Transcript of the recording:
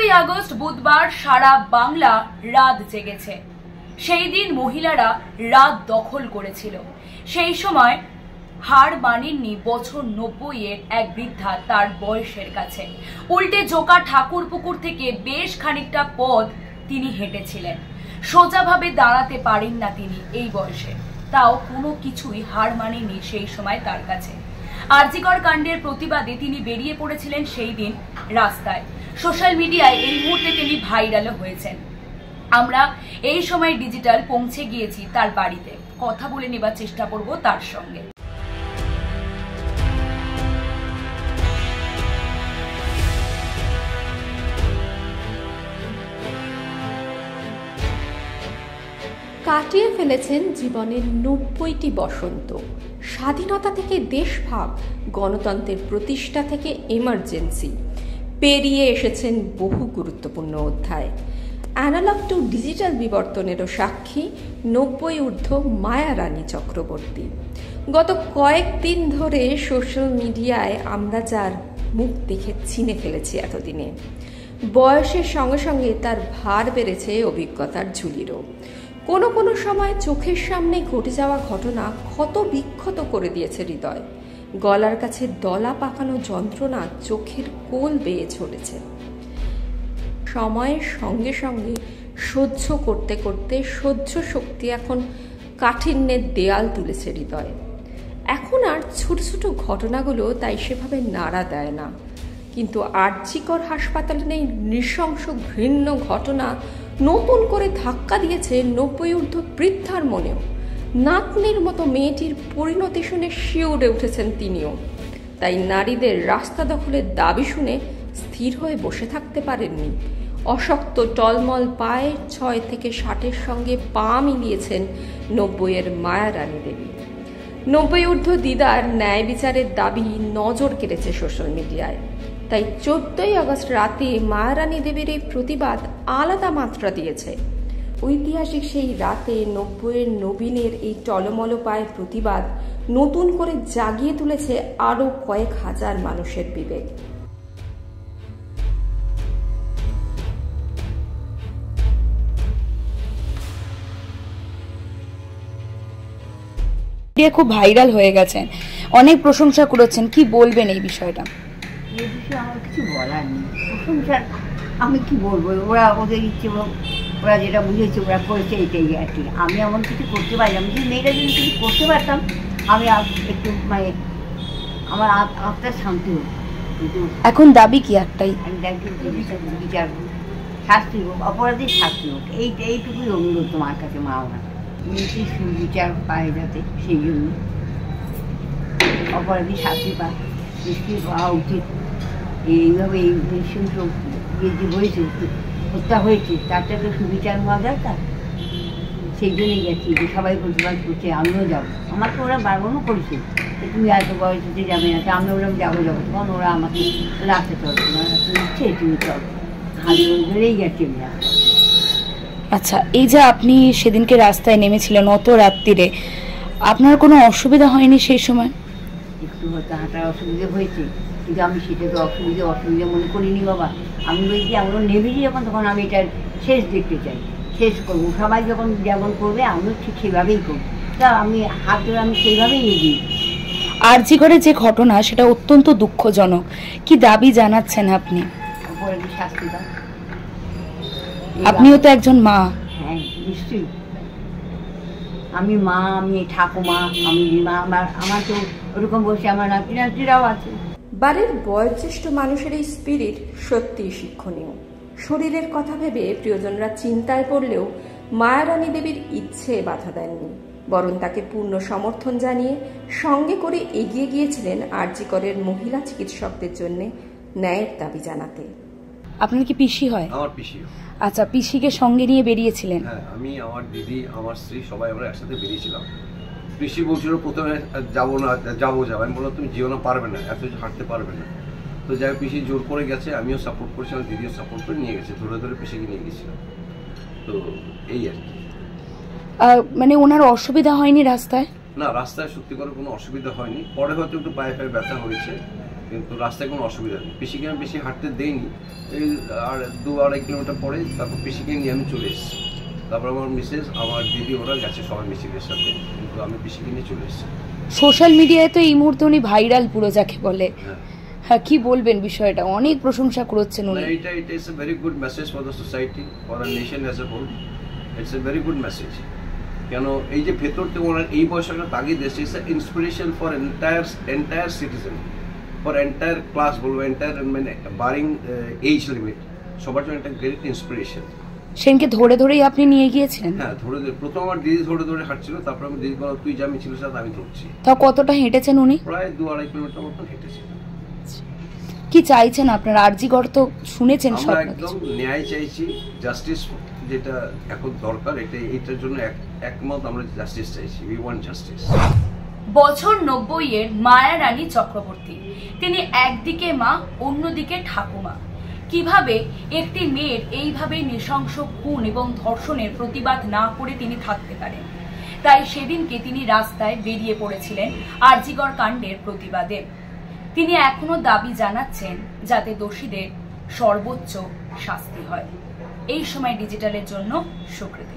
15ই August বুধবার সারা বাংলা রাত জেগেছে। সেই দিন মহিলারা রাত দখল করেছিল। সেই সময় হার মানেননি বছর 90-এর এক বৃদ্ধা তার বয়সের কাছে। উল্টে জোকা ঠাকুরপুকুর থেকে বেশ খানিকটা পথ তিনি হেঁটেছিলেন। সোজাভাবে দাঁড়াতে পারেন না তিনি এই বয়সে, তাও কোনো কিছুই হার মানেনি সেই সময় তার কাছে। আরজিকর কাণ্ডের প্রতিবাদে তিনি বেরিয়ে পড়েছিলেন সেই দিন রাস্তায়। সোশ্যাল মিডিয়ায় এই মুহূর্তে তিনি ভাইরালও হয়েছেন। আমরা এই সময় ডিজিটাল পৌঁছে গিয়েছি তার বাড়িতে, কথা বলে নেবার চেষ্টা করব তার সঙ্গে। কাটিয়ে ফেলেছেন জীবনের 90টি বসন্ত। স্বাধীনতা থেকে দেশভাব, গণতন্ত্রের প্রতিষ্ঠা থেকে এমার্জেন্সি, পেরিয়ে এসেছেন বহু গুরুত্বপূর্ণ অধ্যায়। অ্যানালগ টু ডিজিটাল বিবর্তনেরও সাক্ষী 90 ঊর্ধ্ব মায়া রানী চক্রবর্তী। গত কয়েকদিন ধরে সোশ্যাল মিডিয়ায় আমরা যার মুখ দেখে চিনে ফেলেছি এতদিনে। বয়সের সঙ্গে সঙ্গে তার ভার বেড়েছে অভিজ্ঞতার ঝুলিরও। কোনো কোনো সময় চোখের সামনে ঘটে যাওয়া ঘটনা ক্ষত বিক্ষত করে দিয়েছে হৃদয়। গলার কাছে দলা পাকানো যন্ত্রণা চোখের কোল বেয়ে চলেছে। সময়ের সঙ্গে সঙ্গে সহ্য করতে করতে সহ্য শক্তি এখন কাঠিন্যের দেয়াল তুলেছে হৃদয়ে। এখন আর ছোট ছোট ঘটনাগুলো তাই সেভাবে নাড়া দেয় না, কিন্তু আরজিকর হাসপাতালে নেই নৃশংস ঘৃণ্য ঘটনা নতুন করে ধাক্কা দিয়েছে 90 ঊর্ধ্ব বৃদ্ধার মনেও। নাতনির মতো মেয়েটির পরিণতি শুনে শিউরে উঠেছেন তিনিও। তাই নারীদের রাস্তা দখলের দাবি শুনে স্থির হয়ে বসে থাকতে পারেননি। অশক্ত টলমল পায়ে 6 থেকে 60-এর সঙ্গে পা মিলিয়েছেন 90-এর মায়া রানী দেবী। 90 ঊর্ধ্ব দিদার ন্যায় বিচারের দাবি নজর কেড়েছে সোশ্যাল মিডিয়ায়। তাই 14ই আগস্ট রাতে মায়া রানী দেবীর এই প্রতিবাদ আলাদা মাত্রা দিয়েছে। ঐতিহাসিক সেই রাতে 90-এর নবীনের এই টলমল পায়ের প্রতিবাদ নতুন করে জাগিয়ে তুলেছে আরও কয়েক হাজার মানুষের বিবেক। খুব ভাইরাল হয়ে গেছেন, অনেক প্রশংসা করেছেন, কি বলবেন এই বিষয়টা? এই বিষয়ে আমার কিছু বলার নেই। প্রশংসার আমি কি বলবো, ওরা ওদের ইচ্ছে, ওরা যেটা বুঝেছে ওরা করেছে, এটাই আর কি। আমি এমন কিছু করতে পারি, আমি যদি মেয়েরা যদি কিছু করতে পারতাম আমি একটু মানে আমার আত্মার শান্তি হতো। কিন্তু এখন দাবি কি একটাই, বিচার শাস্তি হোক, অপরাধীর শাস্তি হোক, এইটুকুই অনুরোধ তোমার কাছে মা। ওরা মেয়েটি সুবিচার পায় যাতে, সেই জন্য অপরাধী শাস্তি পায়, নিশ্চয়ই পাওয়া উচিত। এইভাবে এই নৃশংস যে হয়েছে, হত্যা হয়েছে, তার একটা সুবিচার হওয়া দরকার। সেই জন্যই গেছি যে সবাই প্রতিবাদ করছে, আমিও যাবো। আমাকে ওরা বারণও করেছে তুমি এত বয়সে যাবে না, আমি ওরা যাবো তখন ওরা আমাকে রাখতে চলবে না, ইচ্ছে তুমি চল, হাত ধরেই গেছি আমি রাস্তায়। আচ্ছা, এই যে আপনি সেদিনকে রাস্তায় নেমেছিলেন অত রাত্রিরে, আপনার কোনো অসুবিধা হয়নি সেই সময়? একটু হয়তো হাঁটার অসুবিধা হয়েছে, কিন্তু আমি সেটা তো অসুবিধা মনে করিনি বাবা। আমি বলছি আমরা নেমেছি যখন, তখন আমি এটার শেষ দেখতে চাই, শেষ করবো। সবাই যখন যেমন করবে আমিও ঠিক সেভাবেই করবো। তা আমি হাত ধরে আমি সেইভাবেই এগিয়ে। আরজিকরের যে ঘটনা সেটা অত্যন্ত দুঃখজনক, কি দাবি জানাচ্ছেন আপনি? অপরাধী শাস্তি দাও। আপনিও তো একজন মা। হ্যাঁ নিশ্চয়ই, আমি মা, আমি ঠাকুমা, আমি মা, আমার তো ওরকম বসে আমার নাতিরাও আছে। বাড়ির বয়োজ্যেষ্ঠ মানুষের এই স্পিরিট সত্যিই শিক্ষণীয়। শরীরের কথা ভেবে প্রিয়জনরা চিন্তায় পড়লেও মায়া রানী দেবীর ইচ্ছে বাধা দেননি, বরং তাকে পূর্ণ সমর্থন জানিয়ে সঙ্গে করে এগিয়ে গিয়েছিলেন আরজিকরের মহিলা চিকিৎসকদের জন্য ন্যায়ের দাবি জানাতে। আপনার কি পিসি হয়? আমার পিসি। আচ্ছা, পিসিকে সঙ্গে নিয়ে বেরিয়েছিলেন? হ্যাঁ, আমি, আমার দিদি, আমার স্ত্রী সবাই আমরা একসাথে বেরিয়েছিলাম। পিসি বলছিল প্রথমে যাবো না, যাবো আমি বললাম তুমি যেও না, পারবে না, এত হাঁটতে পারবে না। তো যাই পিসি জোর করে গেছে, আমিও সাপোর্ট করেছিলাম, দিদিও সাপোর্ট করে নিয়ে গেছে, ধরে ধরে পিসিকে নিয়ে গেছিলাম। তো এই আর কি। মানে ওনার অসুবিধা হয়নি রাস্তায়? না, রাস্তায় সত্যি করে কোনো অসুবিধা হয়নি। পরে হয়তো একটু পায়ে ব্যথা হয়েছে, কিন্তু রাস্তায় কোনো অসুবিধা নেই। পিসিকে আমি বেশি হাঁটতে দেইনি, এই আর 2-2.5 কিলোমিটার পরে তারপর পিসিকে নিয়ে আমি চলে এসেছি। তারপর আমার মিসেস, আমার দিদি, ওরা গেছে সবাই মিছিলের সাথে, কিন্তু আমি পিসিকে নিয়ে চলে এসেছি। সোশ্যাল মিডিয়ায় তো এই মুহূর্তে উনি ভাইরাল পুরো যাকে বলে, হ্যাঁ হ্যাঁ কি বলবেন বিষয়টা? অনেক প্রশংসা করছেন উনি। এটা is a very good message for the society, for the nation as a whole. It's a very good message. কেন এই যে ভেতর থেকে ওনার এই বয়সটা তাগিদ এসেছে, it's inspiration for entire citizen, for entire class বলবো, এন্টায়ার মানে বারিং এজ লিমিট, সবার জন্য একটা গ্রেট ইন্সপিরেশন। সেনকে ধরে ধরেই আপনি নিয়ে গিয়েছিলেন? হ্যাঁ ধরে ধরে, প্রথম আমার দিদি ধরে ধরে হাঁটছিল, তারপর আমি দিদি বলো তুই যা, আমি ছিল সাথে আমি ধরছি। তা কতটা হেঁটেছেন উনি? প্রায় 2-2.5 কিলোমিটার মতন হেঁটেছি। কি চাইছেন আপনারা? আরজিকর তো শুনেছেন সব, আমরা একদম ন্যায় চাইছি, জাস্টিস যেটা এখন দরকার, এটার জন্য একমত, আমরা জাস্টিস চাইছি, উই ওয়ান্ট জাস্টিস। বছর 90-এর মায়া রানী চক্রবর্তী, তিনি একদিকে মা, অন্যদিকে ঠাকুমা। কিভাবে একটি মেয়ের এইভাবে নৃশংস খুন এবং ধর্ষণের প্রতিবাদ না করে তিনি থাকতে পারেন? তাই সেদিনকে তিনি রাস্তায় বেরিয়ে পড়েছিলেন আরজিকর কাণ্ডের প্রতিবাদে। তিনি এখনো দাবি জানাচ্ছেন যাতে দোষীদের সর্বোচ্চ শাস্তি হয়। এই সময় ডিজিটালের জন্য সুকৃতি।